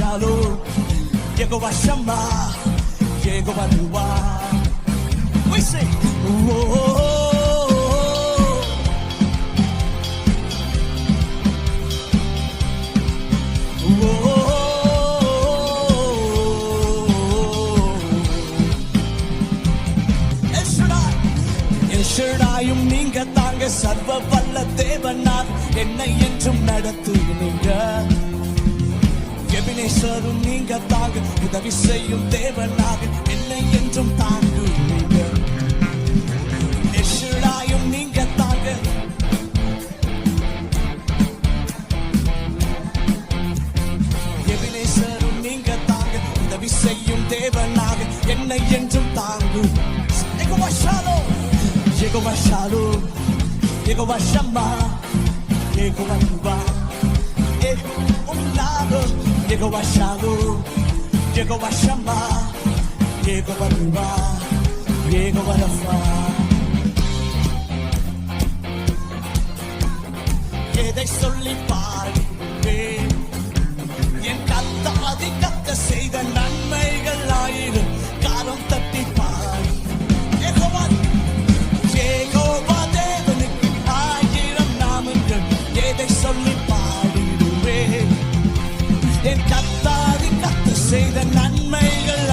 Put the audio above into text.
Shalom, Yehovah Shammah, Yehovah Ruah. We sing, எல்ஷடாயும் நீங்க தாங்க, சர்வ வல்ல தேவனார் என்னை என்றும் நடத்துவீங்க. எபினேசரும் நீங்க தாங்க, உதவி செய்யும் தேவனாக என்னை என்றும் தாங்குவீங்க. எல்ஷடாயும் நீங்க தாங்க, எபினேசரும் நீங்க தாங்க, உதவி செய்யும் தேவனாக என்னை என்றும் தாங்கு. Yehovah Shalom, Yehovah Shalom, Yehovah Shammah, Yehovah Ruah. Yehovah Shalom, Yehovah Shammah, Yehovah Ruah, Yehovah Rapha. எதை சொல்லி பாருவேன், என் கத்தாதி கத்த செய்த நன்மைகள் ஆயிரம் காலம் தட்டி பாரு. யெகோவா தேவனுக்கு ஆயிரம் நாமங்கள், எதை சொல்லி பாடிடுவேன், என் கத்தாதி கத்த செய்த நன்மைகள்